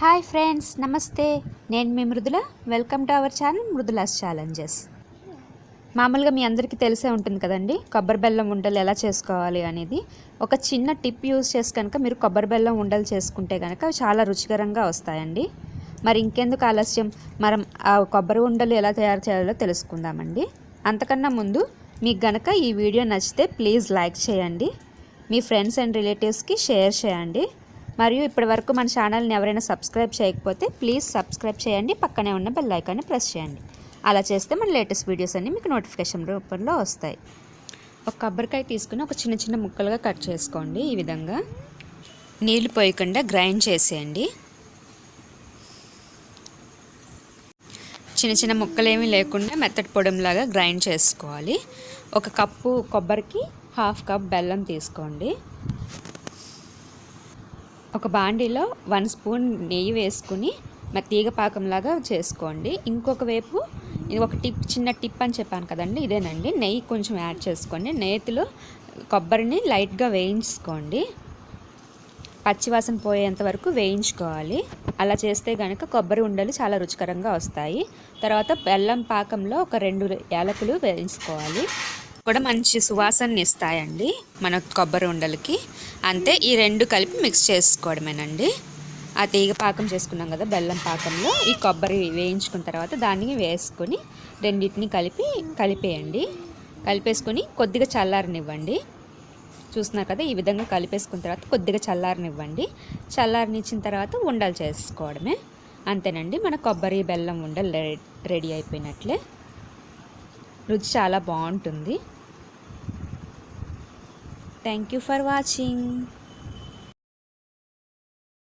Hi friends, నమస్తే. నేను మీ Mrudula. Welcome to our channel Mrudula's challenges. మామూలుగా మీ అందరికీ తెలిసే ఉంటుంది కదండి, కొబ్బరి బెల్లం ఉండలు ఎలా చేసుకోవాలి అనేది. ఒక చిన్న టిప్ యూజ్ చేసి కనుక మీరు కొబ్బరి బెల్లం ఉండలు చేసుకుంటే కనుక అవి చాలా రుచికరంగా వస్తాయండి. మరి ఇంకెందుకు ఆలస్యం, మనం ఆ కొబ్బరి ఉండలు ఎలా తయారు చేయాలో తెలుసుకుందామండి. అంతకన్నా ముందు మీకు గనక ఈ వీడియో నచ్చితే ప్లీజ్ లైక్ చేయండి, మీ ఫ్రెండ్స్ అండ్ రిలేటివ్స్కి షేర్ చేయండి. మరియు ఇప్పటి వరకు మన ఛానల్ని ఎవరైనా సబ్స్క్రైబ్ చేయకపోతే ప్లీజ్ సబ్స్క్రైబ్ చేయండి, పక్కనే ఉన్న బెల్ ఐకాన్ని ప్రెస్ చేయండి. అలా చేస్తే మన లేటెస్ట్ వీడియోస్ అన్నీ మీకు నోటిఫికేషన్ రూపంలో వస్తాయి. ఒక కొబ్బరికాయ తీసుకుని ఒక చిన్న చిన్న ముక్కలుగా కట్ చేసుకోండి. ఈ విధంగా నీళ్లు పోయకుండా గ్రైండ్ చేసేయండి. చిన్న చిన్న ముక్కలేమీ లేకుండా మెత్తటి పొడంలాగా గ్రైండ్ చేసుకోవాలి. ఒక కప్పు కొబ్బరికి హాఫ్ కప్ బెల్లం తీసుకోండి. ఒక బాండీలో 1 స్పూన్ నెయ్యి వేసుకుని తీగ పాకంలాగా చేసుకోండి. ఇంకొక వైపు ఇది ఒక చిన్న టిప్ అని చెప్పాను కదండి, ఇదేనండి. నెయ్యి కొంచెం యాడ్ చేసుకోండి. నేతిలో కొబ్బరిని లైట్గా వేయించుకోండి, పచ్చివాసన పోయేంత వరకు వేయించుకోవాలి. అలా చేస్తే కనుక కొబ్బరి ఉండలు చాలా రుచికరంగా వస్తాయి. తర్వాత బెల్లం పాకంలో ఒక 2 యాలకులు వేయించుకోవాలి, కూడా మంచి సువాసనని ఇస్తాయండి మన కొబ్బరి ఉండలకి. అంతే, ఈ 2 కలిపి మిక్స్ చేసుకోవడమేనండి. ఆ తీగ పాకం చేసుకున్నాం కదా బెల్లం పాకంలో, ఈ కొబ్బరి వేయించుకున్న తర్వాత దాన్ని వేసుకొని రెండింటిని కలిపేయండి. కలిపేసుకొని కొద్దిగా చల్లారనివ్వండి. చూస్తున్నారు కదా, ఈ విధంగా కలిపేసుకున్న తర్వాత కొద్దిగా చల్లారనివ్వండి. చల్లారనిచ్చిన తర్వాత ఉండలు చేసుకోవడమే. అంతేనండి, మన కొబ్బరి బెల్లం ఉండలు రెడీ అయిపోయినట్లే. రుచి చాలా బాగుంటుంది. Thank you for watching.